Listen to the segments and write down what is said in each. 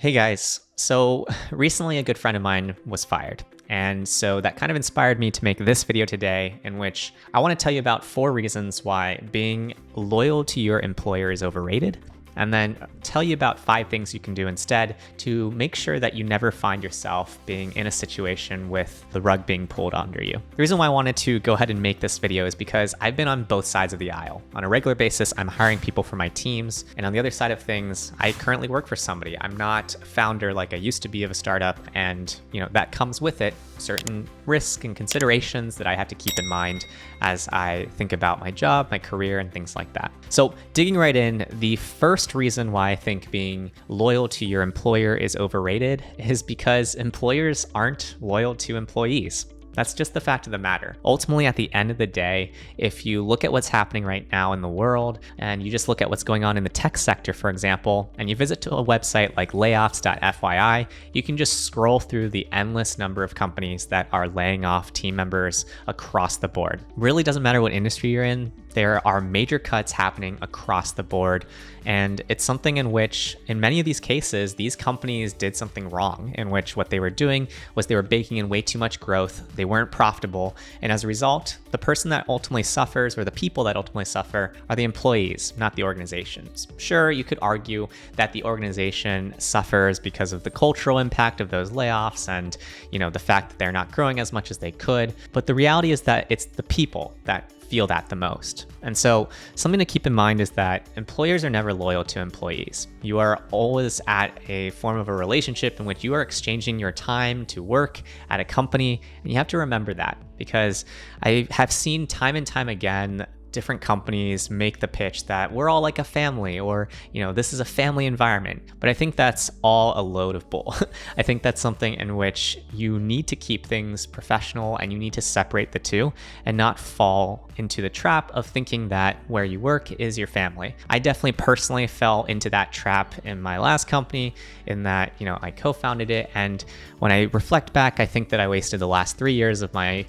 Hey guys, so recently a good friend of mine was fired. And so that kind of inspired me to make this video today, in which I want to tell you about 4 reasons why being loyal to your employer is overrated, and then tell you about 5 things you can do instead to make sure that you never find yourself being in a situation with the rug being pulled under you. The reason why I wanted to go ahead and make this video is because I've been on both sides of the aisle. On a regular basis, I'm hiring people for my teams, and on the other side of things, I currently work for somebody. I'm not a founder like I used to be of a startup, and that comes with it certain risks and considerations that I have to keep in mind as I think about my job, my career, and things like that. So digging right in, the first reason why I think being loyal to your employer is overrated is because employers aren't loyal to employees. That's just the fact of the matter. Ultimately, at the end of the day, if you look at what's happening right now in the world, and you just look at what's going on in the tech sector, for example, and you visit to a website like layoffs.fyi, you can just scroll through the endless number of companies that are laying off team members across the board. Really doesn't matter what industry you're in. There are major cuts happening across the board, and it's something in which, in many of these cases, these companies did something wrong, in which what they were doing was they were baking in way too much growth, they weren't profitable, and as a result, the person that ultimately suffers, or the people that ultimately suffer, are the employees, not the organizations. Sure, you could argue that the organization suffers because of the cultural impact of those layoffs and, the fact that they're not growing as much as they could, but the reality is that it's the people that feel that the most. And so something to keep in mind is that employers are never loyal to employees. You are always at a form of a relationship in which you are exchanging your time to work at a company. And you have to remember that, because I have seen time and time again different companies make the pitch that we're all like a family, or this is a family environment. But I think that's all a load of bull. I think that's something in which you need to keep things professional, and you need to separate the two and not fall into the trap of thinking that where you work is your family. I definitely personally fell into that trap in my last company, in that I co-founded it, and when I reflect back, I think that I wasted the last 3 years of my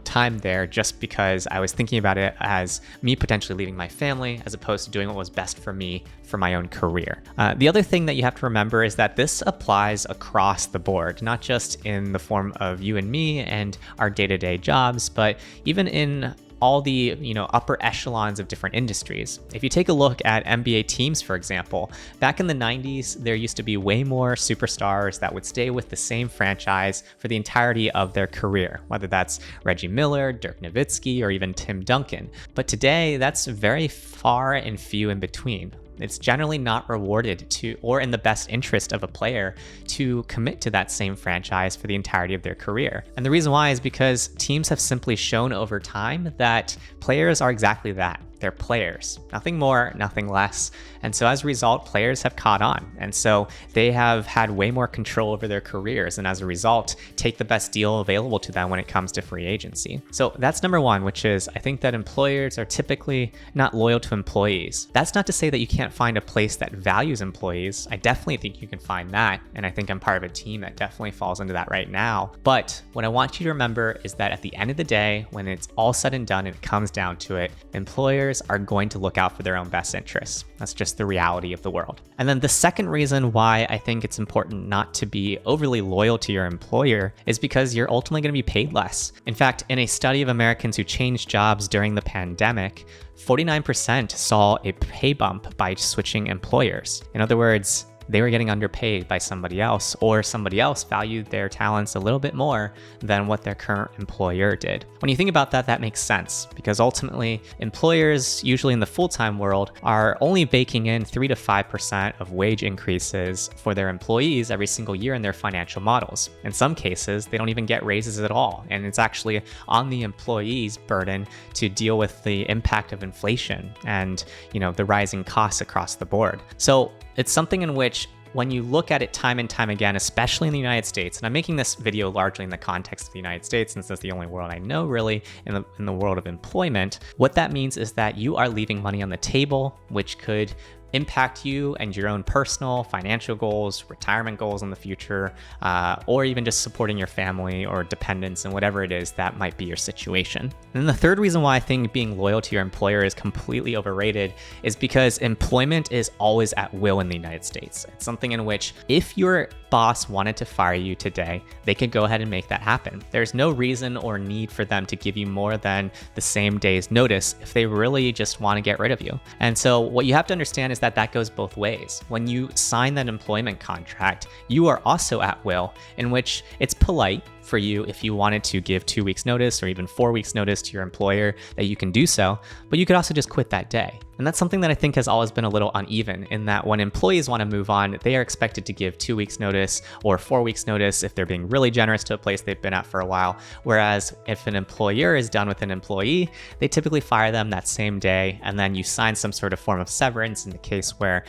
time there just because I was thinking about it as me potentially leaving my family as opposed to doing what was best for me for my own career. The other thing that you have to remember is that this applies across the board, not just in the form of you and me and our day-to-day jobs, but even in all the upper echelons of different industries. If you take a look at NBA teams, for example, back in the 90s, there used to be way more superstars that would stay with the same franchise for the entirety of their career, whether that's Reggie Miller, Dirk Nowitzki, or even Tim Duncan. But today, that's very far and few in between. It's generally not rewarded to, or in the best interest of a player, to commit to that same franchise for the entirety of their career. And the reason why is because teams have simply shown over time that players are exactly that. They're players, nothing more, nothing less. And so as a result, players have caught on. And so they have had way more control over their careers, and as a result, take the best deal available to them when it comes to free agency. So that's number 1, which is I think that employers are typically not loyal to employees. That's not to say that you can't find a place that values employees. I definitely think you can find that. And I think I'm part of a team that definitely falls into that right now. But what I want you to remember is that at the end of the day, when it's all said and done and it comes down to it, employers are going to look out for their own best interests. That's just the reality of the world. And then the second reason why I think it's important not to be overly loyal to your employer is because you're ultimately going to be paid less. In fact, in a study of Americans who changed jobs during the pandemic, 49% saw a pay bump by switching employers. In other words, they were getting underpaid by somebody else, or somebody else valued their talents a little bit more than what their current employer did. When you think about that, that makes sense, because ultimately employers, usually in the full-time world, are only baking in 3 to 5% of wage increases for their employees every single year in their financial models. In some cases, they don't even get raises at all, and it's actually on the employee's burden to deal with the impact of inflation and the rising costs across the board. So it's something in which, when you look at it time and time again, especially in the United States, and I'm making this video largely in the context of the United States, since that's the only world I know really in the world of employment, what that means is that you are leaving money on the table, which could impact you and your own personal financial goals, retirement goals in the future, or even just supporting your family or dependents and whatever it is that might be your situation. And then the third reason why I think being loyal to your employer is completely overrated is because employment is always at will in the United States. It's something in which if your boss wanted to fire you today, they could go ahead and make that happen. There's no reason or need for them to give you more than the same day's notice if they really just want to get rid of you. And so what you have to understand is that that goes both ways. When you sign that employment contract, you are also at will, in which it's polite for you if you wanted to give 2 weeks notice or even 4 weeks notice to your employer that you can do so, but you could also just quit that day. And that's something that I think has always been a little uneven, in that when employees want to move on, they are expected to give 2 weeks notice or 4 weeks notice if they're being really generous to a place they've been at for a while. Whereas if an employer is done with an employee, they typically fire them that same day, and then you sign some sort of form of severance in the case where,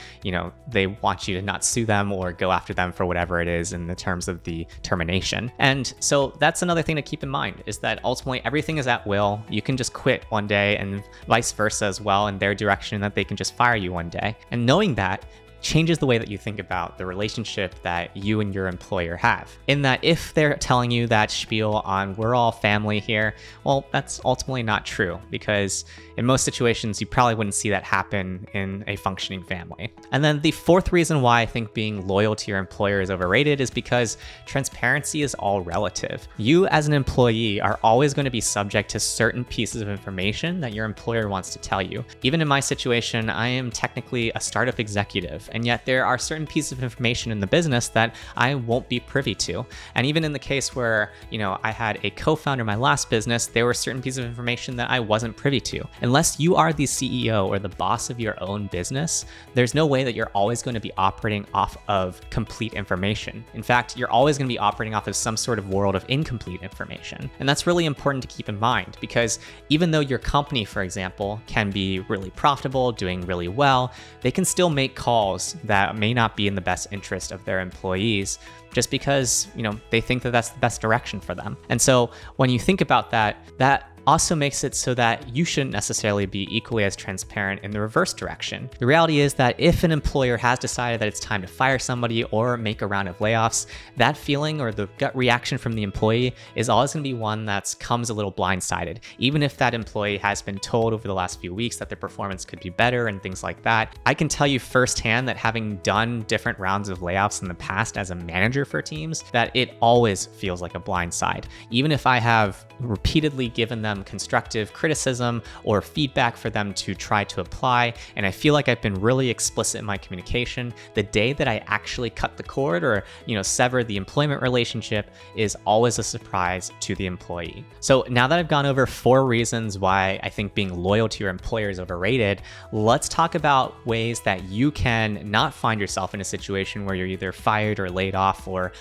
they want you to not sue them or go after them for whatever it is in the terms of the termination. And so that's another thing to keep in mind, is that ultimately everything is at will. You can just quit one day and vice versa as well in their direction, that they can just fire you one day. And knowing that changes the way that you think about the relationship that you and your employer have. In that if they're telling you that spiel on we're all family here, well, that's ultimately not true, because in most situations, you probably wouldn't see that happen in a functioning family. And then the fourth reason why I think being loyal to your employer is overrated is because transparency is all relative. You as an employee are always going to be subject to certain pieces of information that your employer wants to tell you. Even in my situation, I am technically a startup executive, and yet there are certain pieces of information in the business that I won't be privy to. And even in the case where, I had a co-founder in my last business, there were certain pieces of information that I wasn't privy to. Unless you are the CEO or the boss of your own business, there's no way that you're always going to be operating off of complete information. In fact, you're always going to be operating off of some sort of world of incomplete information. And that's really important to keep in mind, because even though your company, for example, can be really profitable, doing really well, they can still make calls that may not be in the best interest of their employees, just because, they think that that's the best direction for them. And so when you think about that also makes it so that you shouldn't necessarily be equally as transparent in the reverse direction. The reality is that if an employer has decided that it's time to fire somebody or make a round of layoffs, that feeling or the gut reaction from the employee is always going to be one that comes a little blindsided. Even if that employee has been told over the last few weeks that their performance could be better and things like that, I can tell you firsthand that having done different rounds of layoffs in the past as a manager for teams, that it always feels like a blindside. Even if I have repeatedly given them constructive criticism or feedback for them to try to apply, and I feel like I've been really explicit in my communication, the day that I actually cut the cord or sever the employment relationship is always a surprise to the employee. So now that I've gone over 4 reasons why I think being loyal to your employer is overrated, let's talk about ways that you can not find yourself in a situation where you're either fired or laid off or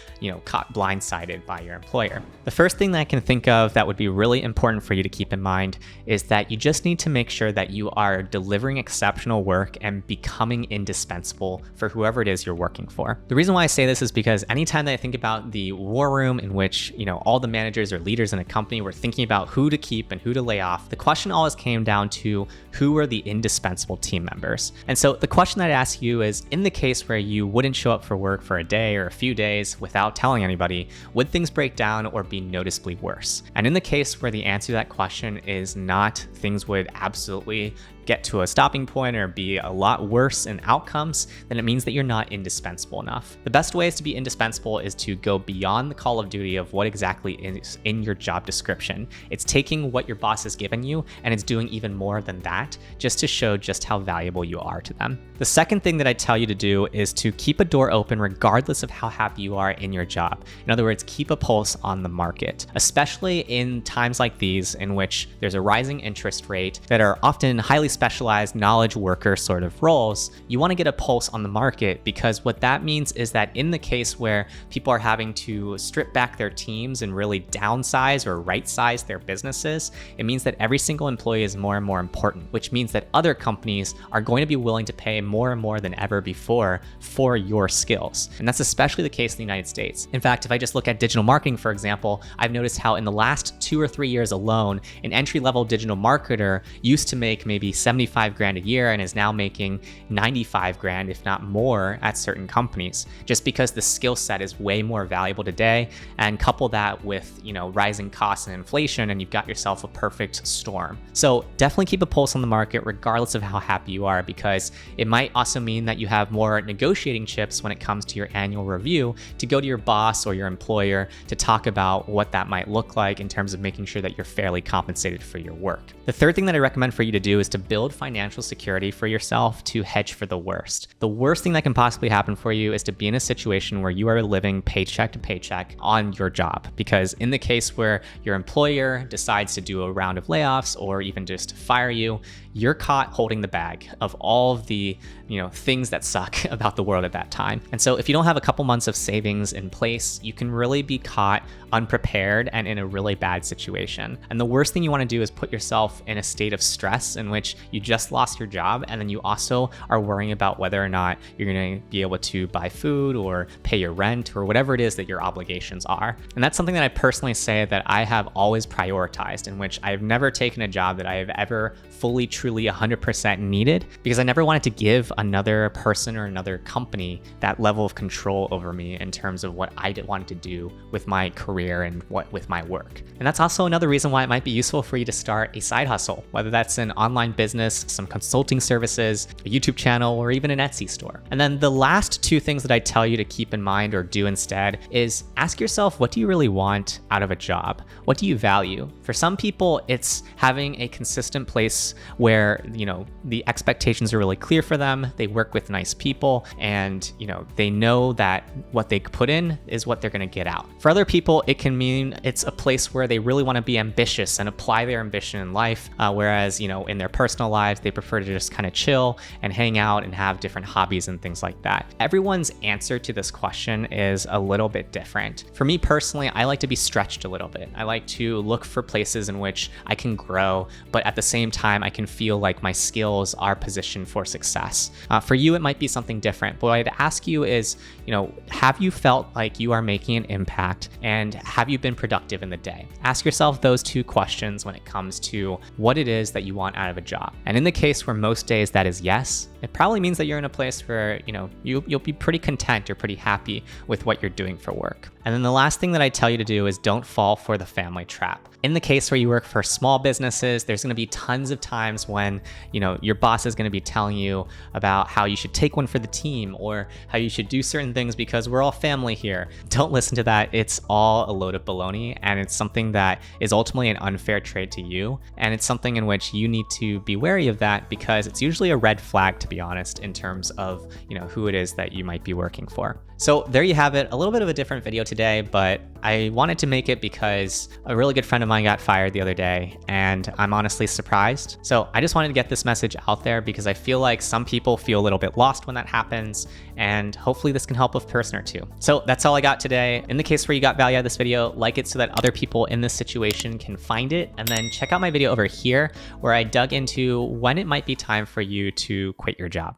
caught blindsided by your employer. The first thing that I can think of that would be really important for you to keep in mind is that you just need to make sure that you are delivering exceptional work and becoming indispensable for whoever it is you're working for. The reason why I say this is because anytime that I think about the war room in which, all the managers or leaders in a company were thinking about who to keep and who to lay off, the question always came down to who are the indispensable team members. And so the question that I ask you is, in the case where you wouldn't show up for work for a day or a few days without telling anybody, would things break down or be noticeably worse? And in the case where the answer to that question is not, things would absolutely get to a stopping point or be a lot worse in outcomes, then it means that you're not indispensable enough. The best ways to be indispensable is to go beyond the call of duty of what exactly is in your job description. It's taking what your boss has given you and it's doing even more than that, just to show just how valuable you are to them. The second thing that I tell you to do is to keep a door open regardless of how happy you are in your job. In other words, keep a pulse on the market, especially in times like these in which there's a rising interest rate that are often highly specialized knowledge worker sort of roles. You want to get a pulse on the market, because what that means is that in the case where people are having to strip back their teams and really downsize or right size their businesses, it means that every single employee is more and more important, which means that other companies are going to be willing to pay more and more than ever before for your skills. And that's especially the case in the United States. In fact, if I just look at digital marketing, for example, I've noticed how in the last 2 or 3 years alone, an entry-level digital marketer used to make maybe 75 grand a year and is now making 95 grand, if not more, at certain companies, just because the skill set is way more valuable today. And couple that with, rising costs and inflation, and you've got yourself a perfect storm. So definitely keep a pulse on the market, regardless of how happy you are, because it might also mean that you have more negotiating chips when it comes to your annual review to go to your boss or your employer to talk about what that might look like in terms of making sure that you're fairly compensated for your work. The third thing that I recommend for you to do is to build financial security for yourself to hedge for the worst. The worst thing that can possibly happen for you is to be in a situation where you are living paycheck to paycheck on your job, because in the case where your employer decides to do a round of layoffs or even just fire you, you're caught holding the bag of all of the things that suck about the world at that time. And so if you don't have a couple months of savings in place, you can really be caught unprepared and in a really bad situation. And the worst thing you want to do is put yourself in a state of stress in which you just lost your job, and then you also are worrying about whether or not you're going to be able to buy food or pay your rent or whatever it is that your obligations are. And that's something that I personally say that I have always prioritized, in which I've never taken a job that I have ever fully, truly 100% needed, because I never wanted to give another person or another company that level of control over me in terms of what I wanted to do with my career and with my work. And that's also another reason why it might be useful for you to start a side hustle, whether that's an online business, some consulting services, a YouTube channel, or even an Etsy store. And then the last two things that I tell you to keep in mind or do instead is ask yourself, what do you really want out of a job? What do you value? For some people, it's having a consistent place where, the expectations are really clear for them. They work with nice people, and, they know that what they put in is what they're going to get out. For other people, it can mean it's a place where they really want to be ambitious and apply their ambition in life, whereas, in their personal lives, they prefer to just kind of chill and hang out and have different hobbies and things like that. Everyone's answer to this question is a little bit different. For me personally, I like to be stretched a little bit. I like to look for places in which I can grow, but at the same time, I can feel like my skills are positioned for success. For you, it might be something different. But what I'd ask you is, have you felt like you are making an impact, and have you been productive in the day? Ask yourself those two questions when it comes to what it is that you want out of a job. And in the case where most days that is yes, it probably means that you're in a place where, you'll be pretty content or pretty happy with what you're doing for work. And then the last thing that I tell you to do is don't fall for the family trap. In the case where you work for small businesses, there's going to be tons of times when, your boss is going to be telling you about how you should take one for the team or how you should do certain things because we're all family here. Don't listen to that. It's all a load of baloney, and it's something that is ultimately an unfair trade to you. And it's something in which you need to be wary of that, because it's usually a red flag, to be honest, in terms of, who it is that you might be working for. So there you have it, a little bit of a different video today, but I wanted to make it because a really good friend of mine got fired the other day, and I'm honestly surprised. So I just wanted to get this message out there because I feel like some people feel a little bit lost when that happens, and hopefully this can help a person or two. So that's all I got today. In the case where you got value out of this video, like it so that other people in this situation can find it, and then check out my video over here where I dug into when it might be time for you to quit your job.